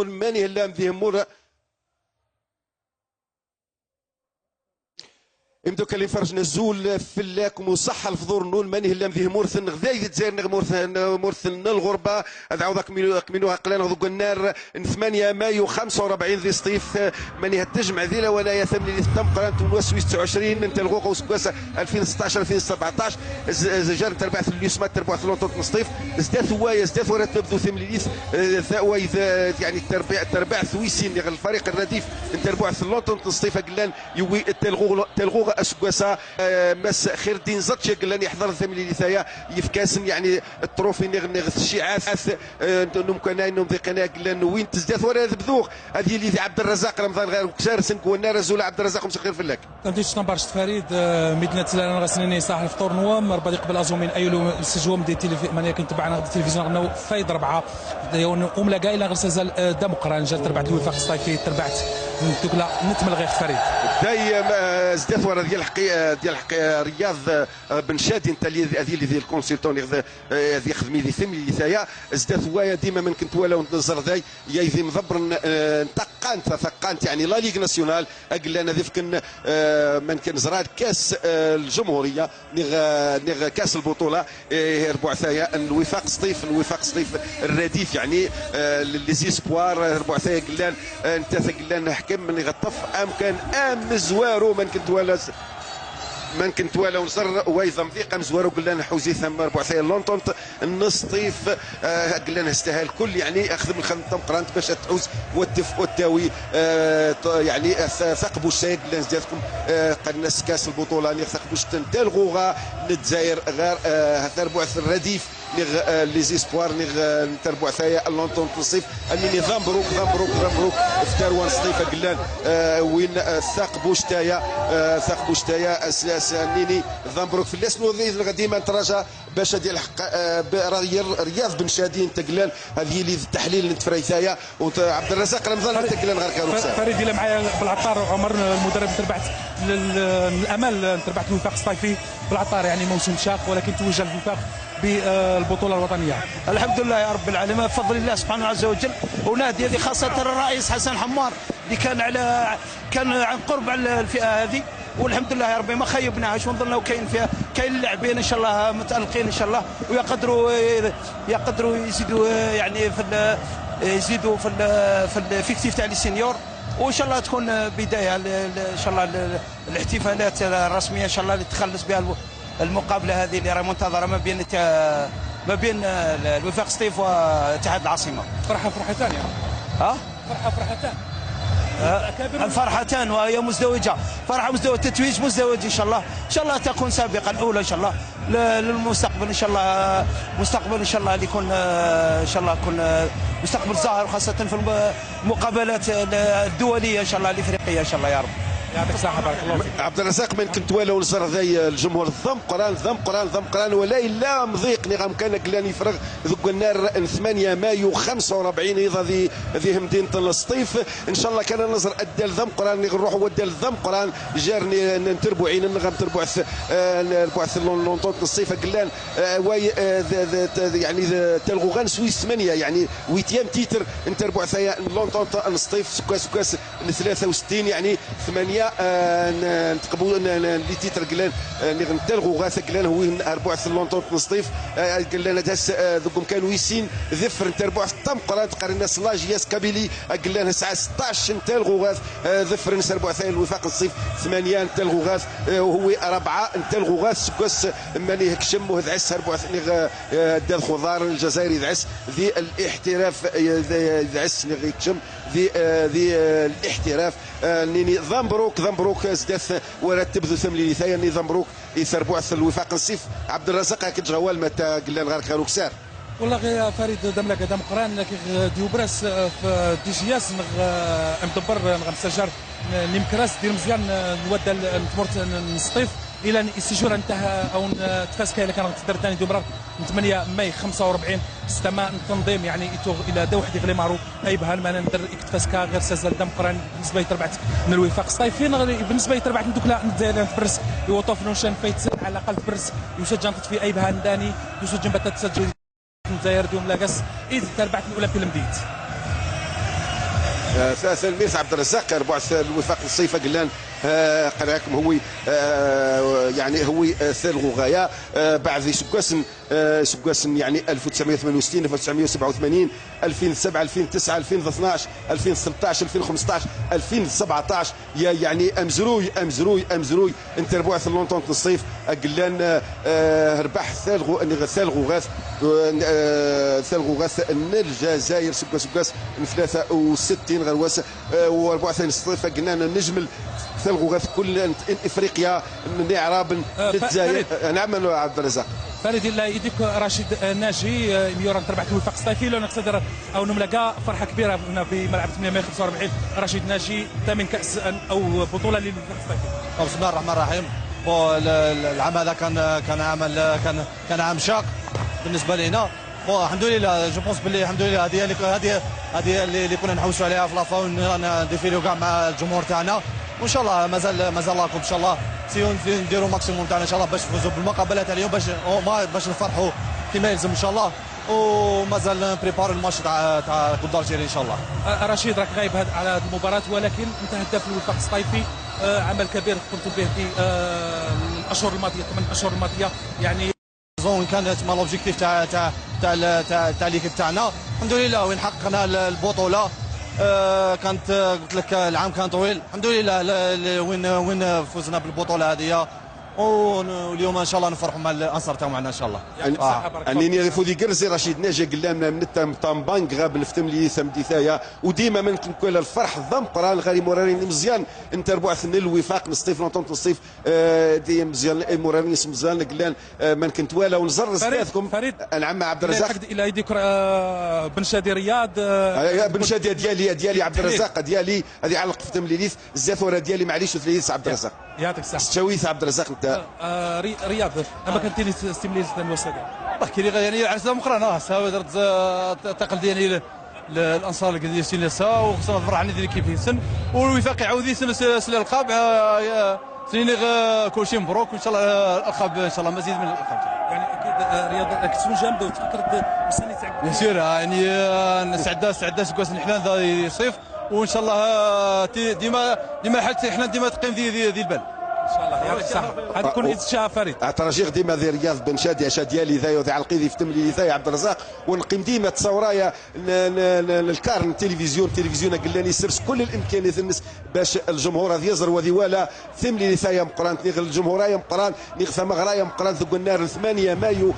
نول ماني هلا مذيهم مورا امدو كان فرج نزول فلاكم وصحة الفضور نول ماني هلا مذيه مورثن غذاي الجزائر مورثن الغربة هذا عوضك منو قلنا ذوق النار 8 مايو 45 ذي سطيف ماني هتجمع ذيلا ولا يثمن اللي تم قرانت الوسويس 29 انت الغوقه وسكواسه 2016 2017 زجار تربع اليوسما تربع لونطوط نصطيف ازداد هوايه ازداد ورا تبدو ثمليث يعني تربع ثويسين الفريق الرديف تربع لونطوط نصطيف قلان يوي تلغو اسكواسا مس خير الدين زرتش قال يحضر ثملي لثايا يفكاسن يعني التروفي نغ الشيعات ممكن انهم ذيقنا قال وين تزداد ولا بذوق هذه اللي عبد الرزاق رمضان غير كسار سنكونا رزول عبد الرزاق مسخير فلاك كنتيش نمبرش فريد مدينه سلالة غسنيني صاحب الفطور نوام ربادي قبل ازومين ايلو سجوم دي من كنت تبعنا التلفزيون غنو فايد 4 املا قايله غير سازال دمقران جات تربعت الوفاق الصيفي تربعت دوكلا نتمل غير فريد داي ازداد ورا ديال رياض بن شادي انت هذه اللي الكونسلتون هذه خدمي ذي ثمي اللي ثايا ازداد هوايه ديما من كنت ولا ونتنزر ذاي يا ذي مضبر ثقانت يعني لا ليغ ناسيونال اقل انا ذي فكن من كان زرار كاس الجمهوريه نغ كاس البطوله ربع ثايا الوفاق سطيف الرديف يعني لي زيسبوار ربع ثايا قلان انت قلان حكم من غطف كان مزوارو من كنت ولا ونصر ويضم ذيق مزوارو قلنا نحوزي ثم ربع ثايا لونطونت النصطيف قلنا استاهل كل يعني اخذ من خدمة قرانت باش تعوز والتاوي يعني ثقبوا الشيء قلنا زيادكم قلنا كاس البطوله اللي ثقبوا تلغوغا الجزائر غير هذا ربع الرديف لي زيسبوار تربع ثايا لونطونت الصيف اني ضمبروك افتار وان صيف قلان وين ثقبوا شتايا اساسا ضمبروك في الاسنو ديما نتراجع باش ديال الحق رياض بن شادي انت قلان هذه اللي التحليل نتفريثايا وعبد الرزاق رمضان انت قلان غير كانوا فريد اللي معايا بالعطار عمر المدرب تربعت الامل تربعت الوفاق الصيفي بالعطار يعني موسم شاق ولكن توجه الوفاق بالبطوله الوطنيه. الحمد لله يا رب العالمين بفضل الله سبحانه عز وجل ونادي هذه خاصه الرئيس حسن حمار اللي كان عن قرب على الفئه هذه والحمد لله يا ربي ما خيبناهاش ونظلنا كاين فيها كاين اللاعبين ان شاء الله متالقين ان شاء الله ويقدروا يزيدوا يعني يزيدوا في الفيكتيف تاع لي سينيور وان شاء الله تكون بدايه ان شاء الله الاحتفالات الرسميه ان شاء الله اللي تخلص بها المقابله هذه اللي راهي منتظره ما بين الوفاق سطيف واتحاد العاصمه. فرحتان يعني. ها؟ فرحتان. الفرحتان وهي مزدوجه، فرحه مزدوجه تتويج مزدوج ان شاء الله تكون سابقه الاولى ان شاء الله للمستقبل ان شاء الله مستقبل ان شاء الله اللي يكون ان شاء الله يكون مستقبل ظاهر خاصه في المقابلات الدوليه ان شاء الله الافريقيه ان شاء الله يا رب. يعطيك الصحة بارك الله فيك. عبد الرزاق من كنت ولا ونصر ذي الجمهور ضم قران ولا الا مضيق نغم كان قلان يفرغ ذوق النار 8 مايو 45 ايضا ذي مدينه السطيف ان شاء الله كان نظر ادى الضم قران نروحوا ودى الضم قران جارني نتربوا عين نغم تربوا لونطونت الصيف قلان يعني تلغوا غان سويس 8 يعني 8 تيتر نتربوا ثايا لونطونت السطيف سكاس 63 يعني 8 نتقبوا لي تيتر قلان نتلغوا غاث قلان هو 4 لونطونت نصطيف قلان داس ذوكم كانوا يسين ذفر نتربوا الطم قرات قرنا سلاجياس كابيلي قلان الساعه 16 نتلغوا غاث ذفر نسربوا ثاني الوفاق الصيف 8 نتلغوا غاث وهو 4 نتلغوا غاث سكوس ماني هكشم وذعس 4 داد خضار الجزائري ذعس ذي الاحتراف ذعس هكشم ذي الاحتراف نيني ضمبروك ازداث ورتب ذو ثملي ثايا ني ضمبروك يسربوا الوفاق الصيف عبد الرزاق هاك جوال متى قلنا غير كانوا كسار والله يا فريد دملك دم قران لكن ديوبراس في ديجياس مدبر نغمسجر نيمكراس دير مزيان نودى السطيف الى السجور انتهى او تفاسكا الا كان تقدر ثاني دومرا 8 ماي 45 استمع التنظيم يعني الى دو وحدي غير معروف اي بها ما ندير تفاسكا غير سازال دم قران بالنسبه لتربعت من الوفاق الصيفين بالنسبه لتربعت ندوك لا الجزائر تفرس يوطف نوشان فايت على الاقل تفرس يشجع في اي بها داني يسجل بتا تسجل الجزائر دوم لاقص اذا تربعت الاولى في المديت سلميس عبد الرزاق ربع الوفاق الصيفه قلان قراكم هو يعني هو ثالغ غايه بعد سكواسن يعني 1968 1987 2007 2009 2012 2013 2015 2017 يعني امزروي انت ربع لونطون الصيف قلان ربح ثالغ غاث الجزائر سكواس 63 غرواس و4 الصيف قلنا نجمل ثلغوا كل افريقيا نعراب الجزائر. نعم عبد الرزاق فريد الله يديك رشيد ناجي ميوران تربح الوفاق الصيفي لو نقدر او نملقى فرحه كبيره هنا في ملعب 845 رشيد ناجي ثامن كاس او بطوله للوفاق الصيفي. بسم الله الرحمن الرحيم. العام هذا كان عام شاق بالنسبه لنا. الحمد لله جو بونس باللي الحمد لله هذه اللي كنا نحوسوا عليها في لافا ونديفيليو كاع مع الجمهور تاعنا، وان شاء الله مازال راكم ان شاء الله نديروا الماكسيموم تاعنا ان شاء الله باش نفوزوا بالمقابلات اليوم باش نفرحوا كما يلزم ان شاء الله، ومازال نبريباري الماتش تاع كوب دالجيري ان شاء الله. رشيد راك غايب على هذه المباراه ولكن انت هداف الوفاق الصيفي، عمل كبير قمت به في الاشهر الماضيه 8 اشهر الماضيه يعني كانت مع لوبجيكتيف تاع ليكيب تاعنا الحمد لله وين حققنا البطوله. كانت قلت لك العام كان طويل الحمد لله وين فزنا بالبطوله هذه، واليوم ان شاء الله نفرحوا مع الانصار تاعنا معنا ان شاء الله. انني فودي قرزي رشيد ناجي قلنا من التام بانك غاب نفتم لي ثم ديثايا وديما من كل الفرح ضم قران غاري مورارين مزيان انت ربع ثن الوفاق نصيف نطون الصيف دي مزيان مورارين مزيان قلنا من كنت والا ونزر سيادكم. فريد نعم عبد الرزاق الى يديك بن شادي رياض بن شادي ديالي عبد الرزاق ديالي هذه علق فتم لي الزافوره ديالي معليش ثلاث عبد الرزاق يعطيك الصحه. شويث عبد الرزاق انت رياض اما كنتيني ستيمليز الوسادة كيري يعني على سلام مقرنا درت تقل ديالي الانصار اللي قاعدين يسين لسا وخصنا فرحني ديال كيف يسن والوفاق يعاود يسن الالقاب سنين كلشي مبروك وان شاء الله الالقاب ان شاء الله مزيد من الالقاب يعني اكيد رياض كتكون جامده وتفكر مساني تاعك بيان سور يعني سعدات كواس حنا ذا يصيف وان شاء الله ديما حالتي حنا ديما تقيم ذي البال ان شاء الله يعطيك الصحه. هذا كون يتشاف فريد ترجيغ ديما ذي رياض بن شادي عشا ديالي ذا وذي علقيدي في تملي ذا عبد الرزاق ونقيم ديما تصورايا الكارن التلفزيون قلاني سرس كل الامكانيات الناس باش الجمهور هذا يزر وذي ولا ثملي ثايا مقران الجمهوريه مقران نغفى مغرايا مقران ثقوا النار 8 مايو